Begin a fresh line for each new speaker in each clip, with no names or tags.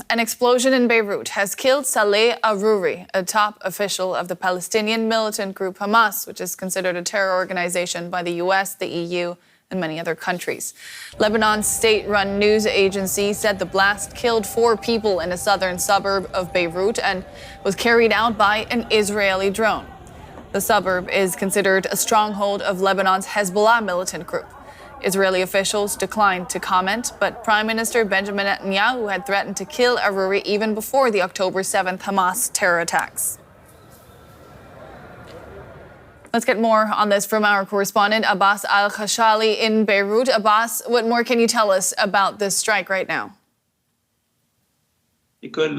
An explosion in Beirut has killed Saleh Arouri, a top official of the Palestinian militant group Hamas, which is considered a terror organization by the US, the EU, and many other countries. Lebanon's state-run news agency said the blast killed 4 people in a southern suburb of Beirut and was carried out by an Israeli drone. The suburb is considered a stronghold of Lebanon's Hezbollah militant group. Israeli officials declined to comment, but Prime Minister Benjamin Netanyahu had threatened to kill Arouri even before the October 7th Hamas terror attacks. Let's get more on this from our correspondent, Abbas Al-Khashali in Beirut. Abbas, what more can you tell us about this strike right now?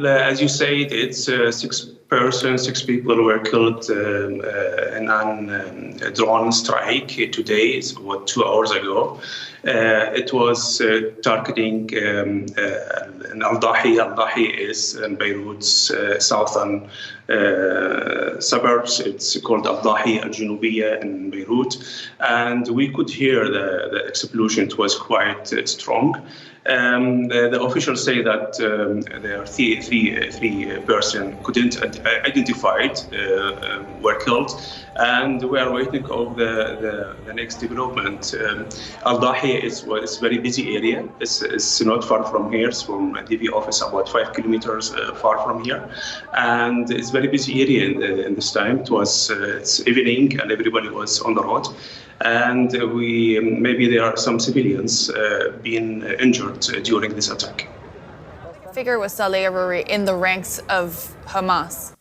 As you said, it's 6 people were killed in a drone strike today. It's about 2 hours ago. It was targeting Al-Dahi. Al-Dahi is in Beirut's southern suburbs. It's called Al-Dahi Al-Junubiya in Beirut. And we could hear the explosion. It was quite strong. The officials say that there are three persons couldn't identified were killed, and we are waiting of the next development. Al-Dahi is a very busy area. It's not far from here. It's from DV office, about 5 kilometers far from here, and it's very busy area in this time. It's evening and everybody was on the road. And maybe there are some civilians being injured during this attack.
What figure was Saleh Arouri in the ranks of Hamas?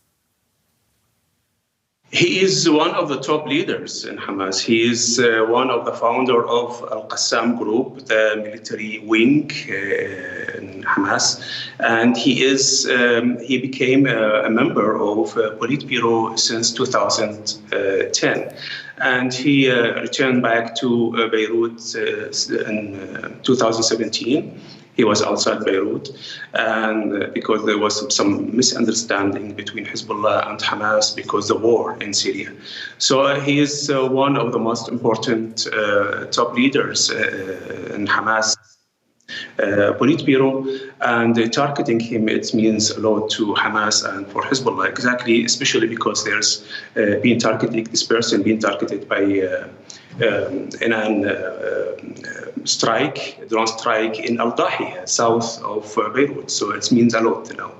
He is one of the top leaders in Hamas. He is one of the founder of Al-Qassam group, the military wing in Hamas, and he became a member of Politburo since 2010. And he returned back to Beirut in 2017. He was outside Beirut, and because there was some misunderstanding between Hezbollah and Hamas because the war in Syria. So he is one of the most important top leaders in Hamas Politburo, and targeting him, it means a lot to Hamas and for Hezbollah, exactly, especially because there's this person being targeted by in a drone strike in Al-Dahi, south of Beirut. So it means a lot now.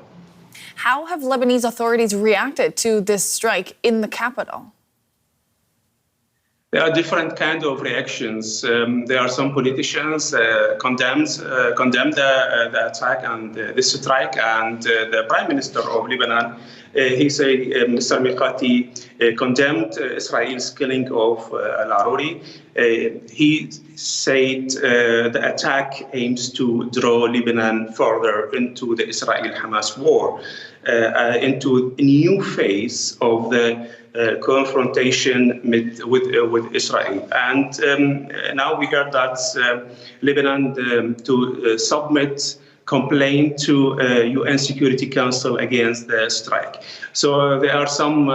How have Lebanese authorities reacted to this strike in the capital?
There are different kinds of reactions. There are some politicians condemn the attack and this strike, and the Prime Minister of Lebanon, he said, Mr. Mikati, condemned Israel's killing of Al-Arouri. He said the attack aims to draw Lebanon further into the Israel-Hamas war, into a new phase of the confrontation with Israel. And now we heard that Lebanon to submit complaint to UN Security Council against the strike. So there are some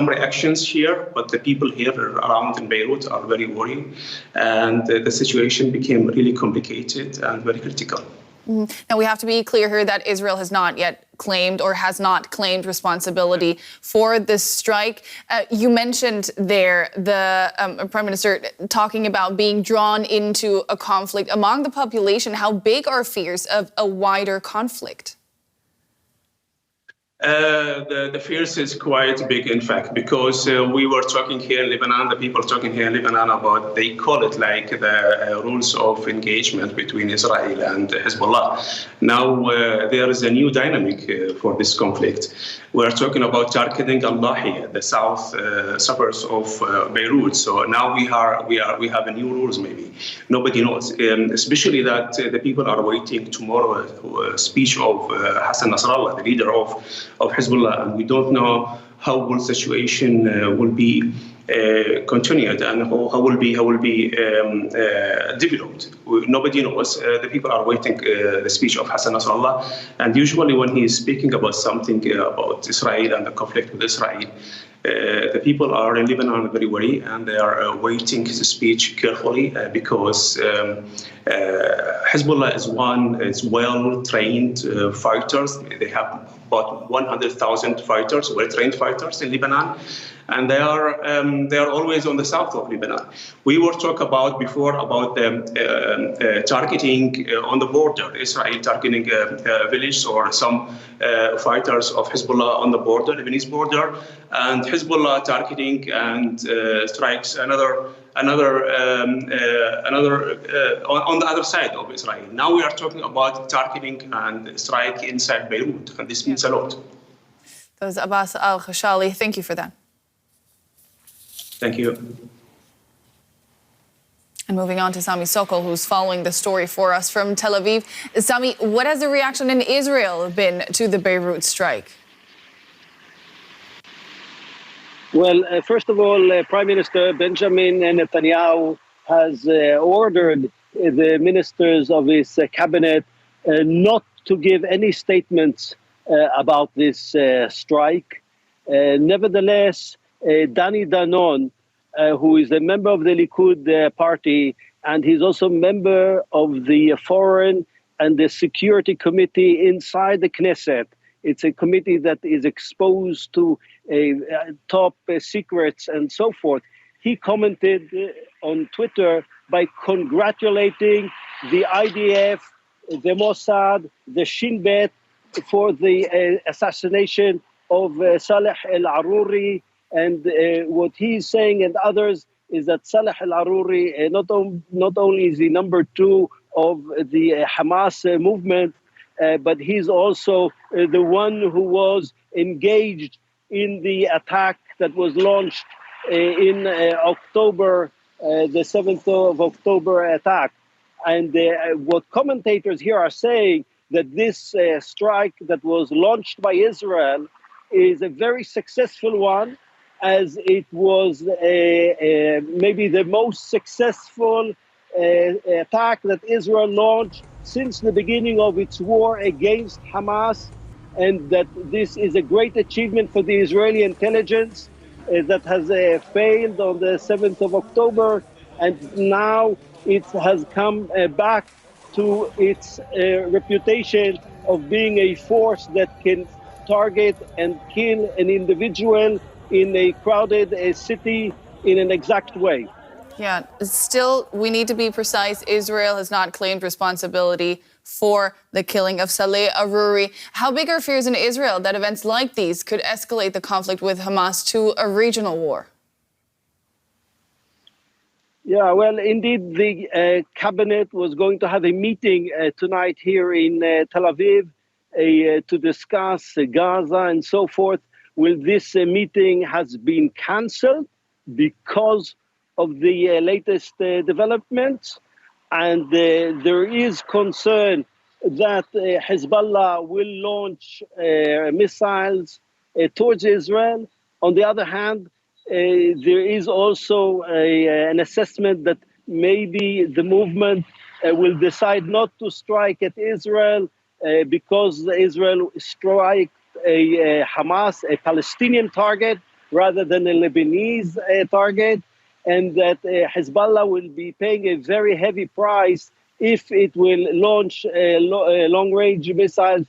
reactions here, but the people here around in Beirut are very worried, and the situation became really complicated and very critical.
Now, we have to be clear here that Israel has not yet claimed or has not claimed responsibility for this strike. You mentioned there the Prime Minister talking about being drawn into a conflict among the population. How big are fears of a wider conflict?
The fears is quite big, in fact, because we were talking here in Lebanon, the people talking here in Lebanon about, they call it like the rules of engagement between Israel and Hezbollah. Now there is a new dynamic for this conflict. We are talking about targeting Al-Dahi, the south suburbs of Beirut. So now we have a new rules. Maybe nobody knows, especially that the people are waiting tomorrow speech of Hassan Nasrallah, the leader of Hezbollah, and we don't know how the situation will be continued and how will be developed. Nobody knows. The people are waiting the speech of Hassan Nasrallah, and usually when he is speaking about something about Israel and the conflict with Israel, The people are in Lebanon very worried, and they are waiting his speech carefully because Hezbollah is well-trained fighters. They have about 100,000 fighters, well-trained fighters in Lebanon, and they are always on the south of Lebanon. We were talking about before about targeting on the border, Israel targeting villages or some fighters of Hezbollah on the border, Lebanese border, and Hezbollah targeting and strikes another on the other side of Israel. Now we are talking about targeting and strike inside Beirut, and this means a lot.
That was Abbas Al-Khashali. Thank you for that.
Thank you.
And moving on to Sami Sokol, who's following the story for us from Tel Aviv. Sami, what has the reaction in Israel been to the Beirut strike?
Well, first of all, Prime Minister Benjamin Netanyahu has ordered the ministers of his cabinet not to give any statements about this strike. Nevertheless, Danny Danon, who is a member of the Likud party, and he's also a member of the Foreign and the Security Committee inside the Knesset. It's a committee that is exposed to top secrets and so forth. He commented on Twitter by congratulating the IDF, the Mossad, the Shin Bet for the assassination of Saleh Arouri. And what he's saying and others is that Saleh Arouri not only is the number 2 of the Hamas movement, but he's also the one who was engaged in the attack that was launched in October, the 7th of October attack. And what commentators here are saying that this strike that was launched by Israel is a very successful one, as it was maybe the most successful attack that Israel launched since the beginning of its war against Hamas, and that this is a great achievement for the Israeli intelligence that has failed on the 7th of October, and now it has come back to its reputation of being a force that can target and kill an individual in a crowded city in an exact way.
Yeah, still, we need to be precise. Israel has not claimed responsibility for the killing of Saleh Arouri. How big are fears in Israel that events like these could escalate the conflict with Hamas to a regional war?
Yeah, well, indeed, the cabinet was going to have a meeting tonight here in Tel Aviv to discuss Gaza and so forth. Well, this meeting has been cancelled because of the latest developments, and there is concern that Hezbollah will launch missiles towards Israel. On the other hand, there is also an assessment that maybe the movement will decide not to strike at Israel because Israel strike a Hamas, a Palestinian target, rather than a Lebanese target, and that Hezbollah will be paying a very heavy price if it will launch long-range missiles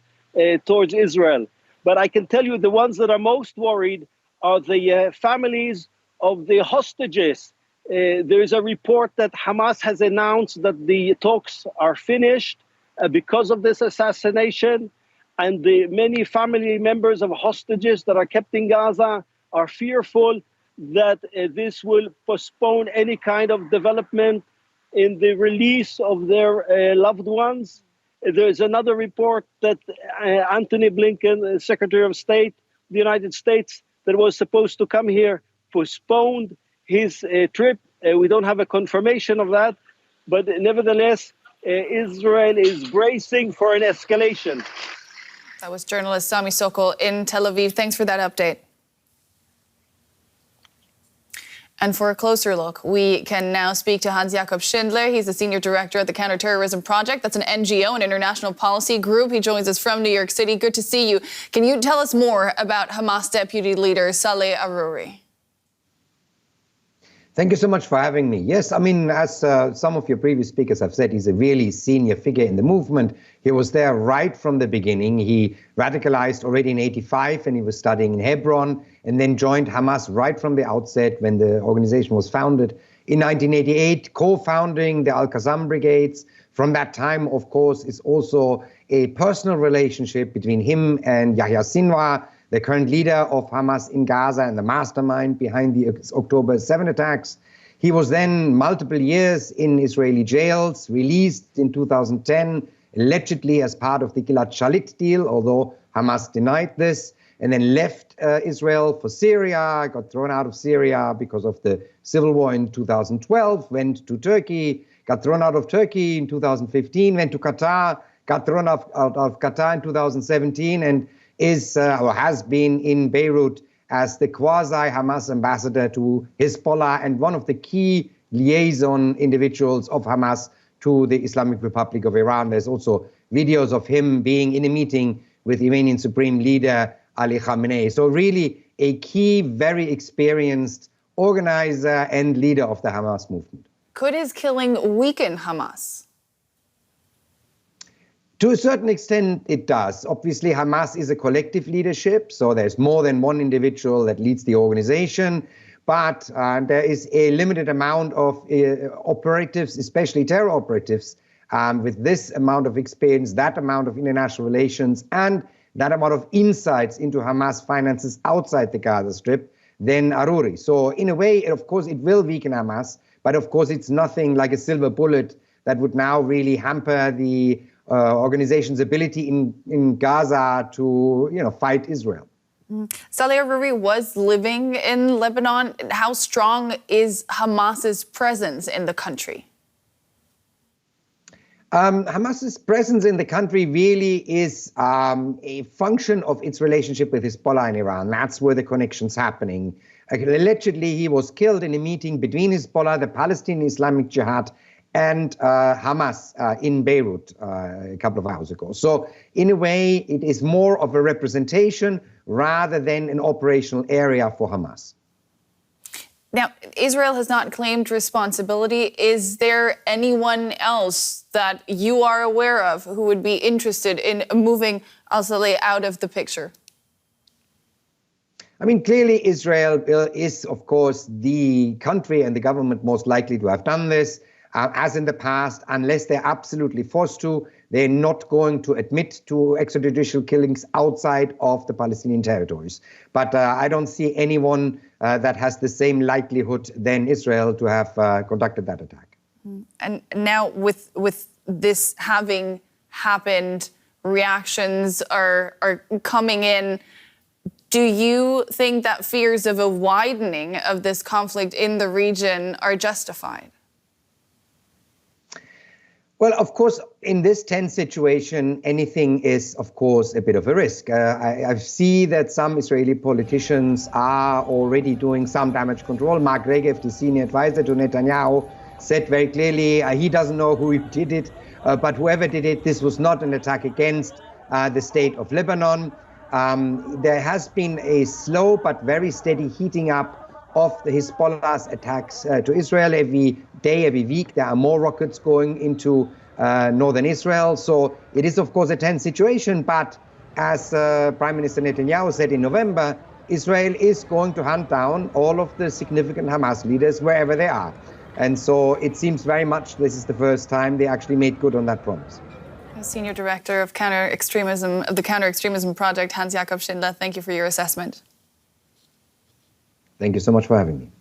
towards Israel. But I can tell you the ones that are most worried are the families of the hostages. There is a report that Hamas has announced that the talks are finished because of this assassination, and the many family members of hostages that are kept in Gaza are fearful that this will postpone any kind of development in the release of their loved ones. There is another report that Antony Blinken, Secretary of State of the United States, that was supposed to come here, postponed his trip. We don't have a confirmation of that, but nevertheless, Israel is bracing for an escalation.
That was journalist Sami Sokol in Tel Aviv. Thanks for that update. And for a closer look, we can now speak to Hans-Jakob Schindler. He's the Senior Director at the Counterterrorism Project. That's an NGO, an international policy group. He joins us from New York City. Good to see you. Can you tell us more about Hamas Deputy Leader Saleh Arouri?
Thank you so much for having me. Yes, I mean, as some of your previous speakers have said, he's a really senior figure in the movement. He was there right from the beginning. He radicalized already in '85 and he was studying in Hebron, and then joined Hamas right from the outset when the organization was founded in 1988, co-founding the Al-Qassam brigades. From that time, of course, is also a personal relationship between him and Yahya Sinwar, the current leader of Hamas in Gaza and the mastermind behind the October 7 attacks. He was then multiple years in Israeli jails, released in 2010, allegedly as part of the Gilad Shalit deal, although Hamas denied this, and then left Israel for Syria, got thrown out of Syria because of the civil war in 2012, went to Turkey, got thrown out of Turkey in 2015, went to Qatar, got thrown out of Qatar in 2017, and is or has been in Beirut as the quasi-Hamas ambassador to Hezbollah and one of the key liaison individuals of Hamas to the Islamic Republic of Iran. There's also videos of him being in a meeting with Iranian Supreme Leader Ali Khamenei. So really a key, very experienced organizer and leader of the Hamas movement.
Could his killing weaken Hamas?
To a certain extent, it does. Obviously, Hamas is a collective leadership, so there's more than one individual that leads the organization. But there is a limited amount of operatives, especially terror operatives, with this amount of experience, that amount of international relations, and that amount of insights into Hamas finances outside the Gaza Strip than Arouri. So in a way, of course, it will weaken Hamas, but of course, it's nothing like a silver bullet that would now really hamper the organization's ability in Gaza to, fight Israel.
Saleh Arouri was living in Lebanon. How strong is Hamas's presence in the country?
Hamas's presence in the country really is a function of its relationship with Hezbollah in Iran. That's where the connection's happening. Allegedly, he was killed in a meeting between Hezbollah, the Palestinian Islamic Jihad, and Hamas in Beirut a couple of hours ago. So in a way, it is more of a representation rather than an operational area for Hamas.
Now, Israel has not claimed responsibility. Is there anyone else that you are aware of who would be interested in moving al-Saleh out of the picture?
I mean, clearly Israel is, of course, the country and the government most likely to have done this. As in the past, unless they're absolutely forced to, they're not going to admit to extrajudicial killings outside of the Palestinian territories. But I don't see anyone that has the same likelihood than Israel to have conducted that attack.
And now with this having happened, reactions are coming in. Do you think that fears of a widening of this conflict in the region are justified?
Well, of course, in this tense situation, anything is, of course, a bit of a risk. I see that some Israeli politicians are already doing some damage control. Mark Regev, the senior advisor to Netanyahu, said very clearly he doesn't know who did it, but whoever did it, this was not an attack against the state of Lebanon. There has been a slow but very steady heating up of the Hezbollah's attacks to Israel. Every day, every week, there are more rockets going into northern Israel. So it is, of course, a tense situation. But as Prime Minister Netanyahu said in November, Israel is going to hunt down all of the significant Hamas leaders wherever they are. And so it seems very much this is the first time they actually made good on that promise.
Senior Director of the Counter-Extremism Project, Hans-Jakob Schindler, thank you for your assessment.
Thank you so much for having me.